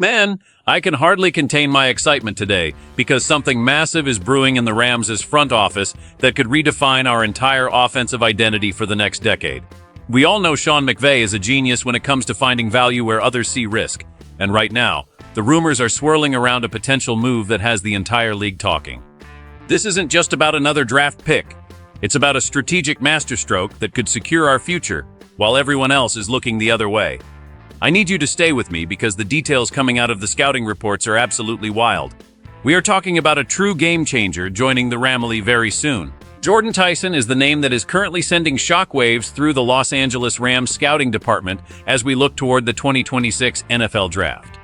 Man, I can hardly contain my excitement today because something massive is brewing in the Rams' front office that could redefine our entire offensive identity for the next decade. We all know Sean McVay is a genius when it comes to finding value where others see risk, and right now, the rumors are swirling around a potential move that has the entire league talking. This isn't just about another draft pick. It's about a strategic masterstroke that could secure our future while everyone else is looking the other way. I need you to stay with me because the details coming out of the scouting reports are absolutely wild. We are talking about a true game changer joining the Ramley very soon. Jordan Tyson is the name that is currently sending shockwaves through the Los Angeles Rams scouting department as we look toward the 2026 NFL Draft.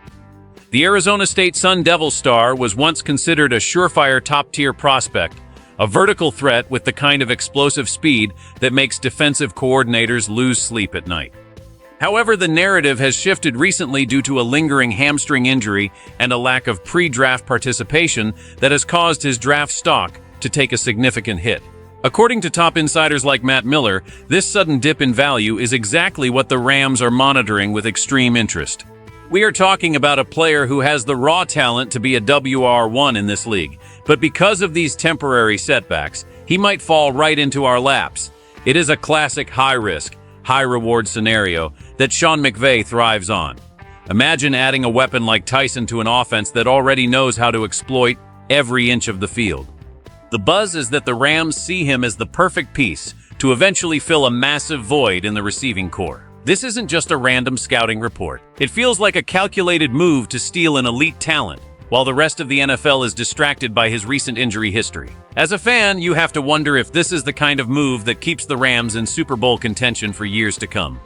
The Arizona State Sun Devils star was once considered a surefire top-tier prospect, a vertical threat with the kind of explosive speed that makes defensive coordinators lose sleep at night. However, the narrative has shifted recently due to a lingering hamstring injury and a lack of pre-draft participation that has caused his draft stock to take a significant hit. According to top insiders like Matt Miller, this sudden dip in value is exactly what the Rams are monitoring with extreme interest. We are talking about a player who has the raw talent to be a WR1 in this league, but because of these temporary setbacks, he might fall right into our laps. It is a classic high-risk, high-reward scenario that Sean McVay thrives on. Imagine adding a weapon like Tyson to an offense that already knows how to exploit every inch of the field. The buzz is that the Rams see him as the perfect piece to eventually fill a massive void in the receiving corps. This isn't just a random scouting report. It feels like a calculated move to steal an elite talent, while the rest of the NFL is distracted by his recent injury history. As a fan, you have to wonder if this is the kind of move that keeps the Rams in Super Bowl contention for years to come.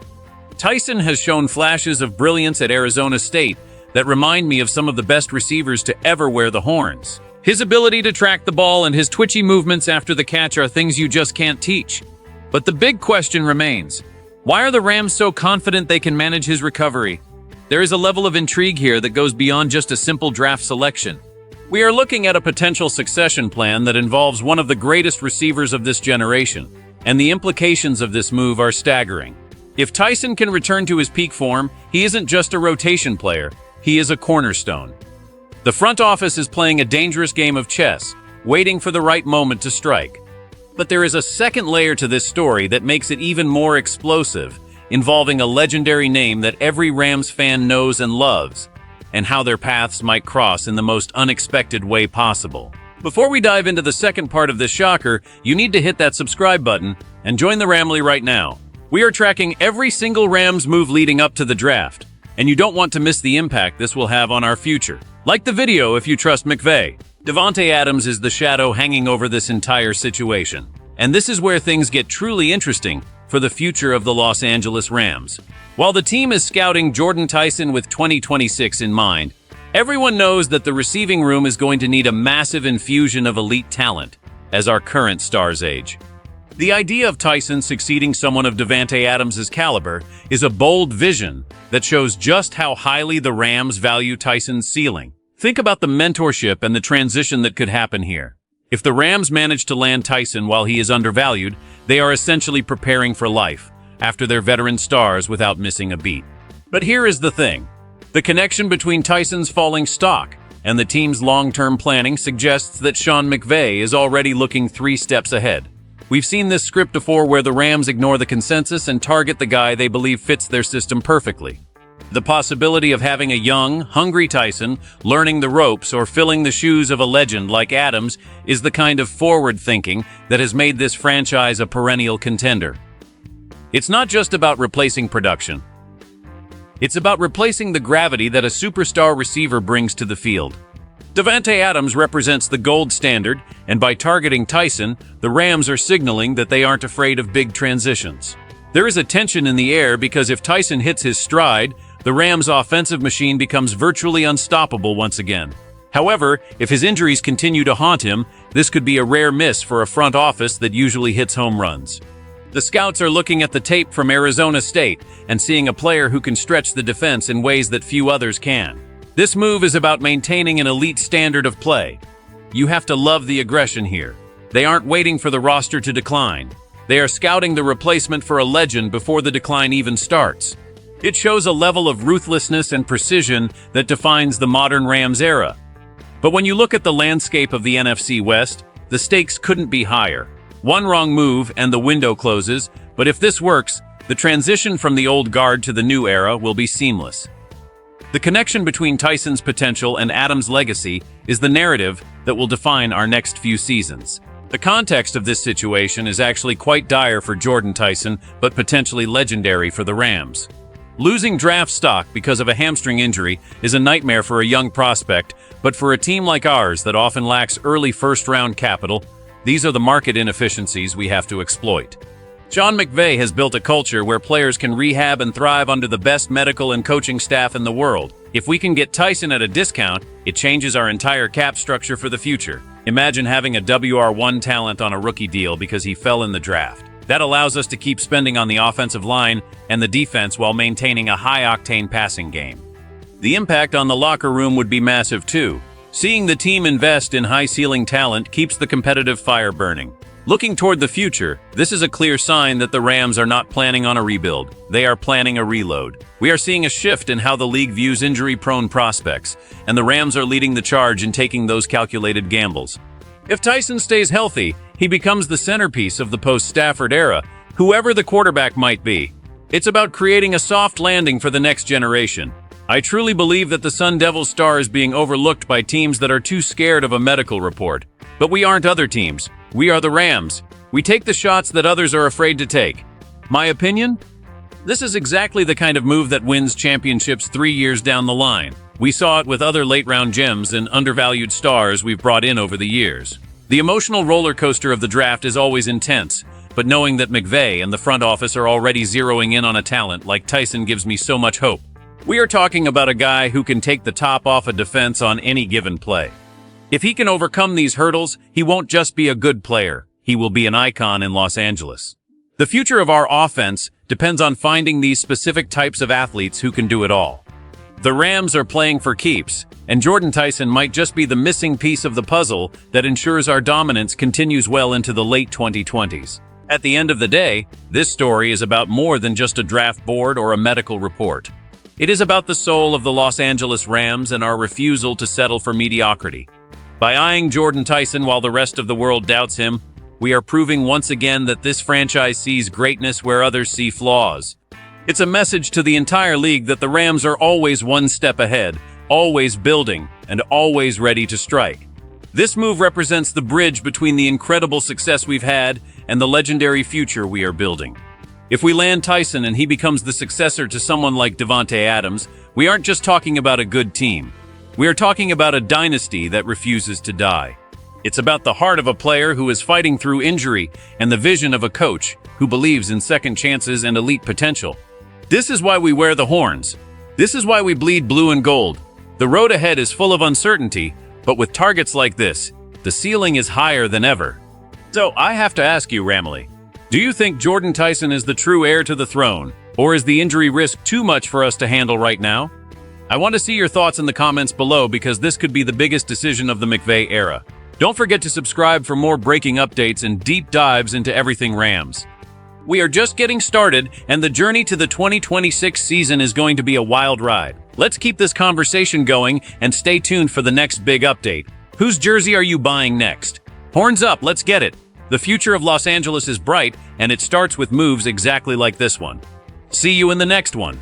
Tyson has shown flashes of brilliance at Arizona State that remind me of some of the best receivers to ever wear the horns. His ability to track the ball and his twitchy movements after the catch are things you just can't teach. But the big question remains, why are the Rams so confident they can manage his recovery? There is a level of intrigue here that goes beyond just a simple draft selection. We are looking at a potential succession plan that involves one of the greatest receivers of this generation, and the implications of this move are staggering. If Tyson can return to his peak form, he isn't just a rotation player, he is a cornerstone. The front office is playing a dangerous game of chess, waiting for the right moment to strike. But there is a second layer to this story that makes it even more explosive, involving a legendary name that every Rams fan knows and loves, and how their paths might cross in the most unexpected way possible. Before we dive into the second part of this shocker, you need to hit that subscribe button and join the Ramley right now. We are tracking every single Rams move leading up to the draft, and you don't want to miss the impact this will have on our future. Like the video if you trust McVay. Davante Adams is the shadow hanging over this entire situation. And this is where things get truly interesting for the future of the Los Angeles Rams. While the team is scouting Jordan Tyson with 2026 in mind, everyone knows that the receiving room is going to need a massive infusion of elite talent as our current stars age. The idea of Tyson succeeding someone of Davante Adams' caliber is a bold vision that shows just how highly the Rams value Tyson's ceiling. Think about the mentorship and the transition that could happen here. If the Rams manage to land Tyson while he is undervalued, they are essentially preparing for life after their veteran stars without missing a beat. But here is the thing. The connection between Tyson's falling stock and the team's long-term planning suggests that Sean McVay is already looking 3 steps ahead. We've seen this script before where the Rams ignore the consensus and target the guy they believe fits their system perfectly. The possibility of having a young, hungry Tyson learning the ropes or filling the shoes of a legend like Adams is the kind of forward thinking that has made this franchise a perennial contender. It's not just about replacing production. It's about replacing the gravity that a superstar receiver brings to the field. Davante Adams represents the gold standard, and by targeting Tyson, the Rams are signaling that they aren't afraid of big transitions. There is a tension in the air because if Tyson hits his stride, the Rams' offensive machine becomes virtually unstoppable once again. However, if his injuries continue to haunt him, this could be a rare miss for a front office that usually hits home runs. The scouts are looking at the tape from Arizona State and seeing a player who can stretch the defense in ways that few others can. This move is about maintaining an elite standard of play. You have to love the aggression here. They aren't waiting for the roster to decline. They are scouting the replacement for a legend before the decline even starts. It shows a level of ruthlessness and precision that defines the modern Rams era. But when you look at the landscape of the NFC West, the stakes couldn't be higher. One wrong move and the window closes, but if this works, the transition from the old guard to the new era will be seamless. The connection between Tyson's potential and Adams' legacy is the narrative that will define our next few seasons. The context of this situation is actually quite dire for Jordan Tyson, but potentially legendary for the Rams. Losing draft stock because of a hamstring injury is a nightmare for a young prospect, but for a team like ours that often lacks early first-round capital, these are the market inefficiencies we have to exploit. Sean McVay has built a culture where players can rehab and thrive under the best medical and coaching staff in the world. If we can get Tyson at a discount, it changes our entire cap structure for the future. Imagine having a WR1 talent on a rookie deal because he fell in the draft. That allows us to keep spending on the offensive line and the defense while maintaining a high-octane passing game. The impact on the locker room would be massive too. Seeing the team invest in high-ceiling talent keeps the competitive fire burning. Looking toward the future, this is a clear sign that the Rams are not planning on a rebuild. They are planning a reload. We are seeing a shift in how the league views injury-prone prospects, and the Rams are leading the charge in taking those calculated gambles. If Tyson stays healthy, he becomes the centerpiece of the post-Stafford era, whoever the quarterback might be. It's about creating a soft landing for the next generation. I truly believe that the Sun Devils star is being overlooked by teams that are too scared of a medical report. But we aren't other teams. We are the Rams. We take the shots that others are afraid to take. My opinion? This is exactly the kind of move that wins championships 3 years down the line. We saw it with other late-round gems and undervalued stars we've brought in over the years. The emotional roller coaster of the draft is always intense, but knowing that McVay and the front office are already zeroing in on a talent like Tyson gives me so much hope. We are talking about a guy who can take the top off a defense on any given play. If he can overcome these hurdles, he won't just be a good player. He will be an icon in Los Angeles. The future of our offense depends on finding these specific types of athletes who can do it all. The Rams are playing for keeps, and Jordan Tyson might just be the missing piece of the puzzle that ensures our dominance continues well into the late 2020s. At the end of the day, this story is about more than just a draft board or a medical report. It is about the soul of the Los Angeles Rams and our refusal to settle for mediocrity. By eyeing Jordan Tyson while the rest of the world doubts him, we are proving once again that this franchise sees greatness where others see flaws. It's a message to the entire league that the Rams are always one step ahead, always building, and always ready to strike. This move represents the bridge between the incredible success we've had and the legendary future we are building. If we land Tyson and he becomes the successor to someone like Davante Adams, we aren't just talking about a good team. We are talking about a dynasty that refuses to die. It's about the heart of a player who is fighting through injury and the vision of a coach who believes in second chances and elite potential. This is why we wear the horns. This is why we bleed blue and gold. The road ahead is full of uncertainty, but with targets like this, the ceiling is higher than ever. So I have to ask you, Ramley, do you think Jordan Tyson is the true heir to the throne, or is the injury risk too much for us to handle right now? I want to see your thoughts in the comments below because this could be the biggest decision of the McVay era. Don't forget to subscribe for more breaking updates and deep dives into everything Rams. We are just getting started, and the journey to the 2026 season is going to be a wild ride. Let's keep this conversation going and stay tuned for the next big update. Whose jersey are you buying next? Horns up, let's get it. The future of Los Angeles is bright, and it starts with moves exactly like this one. See you in the next one.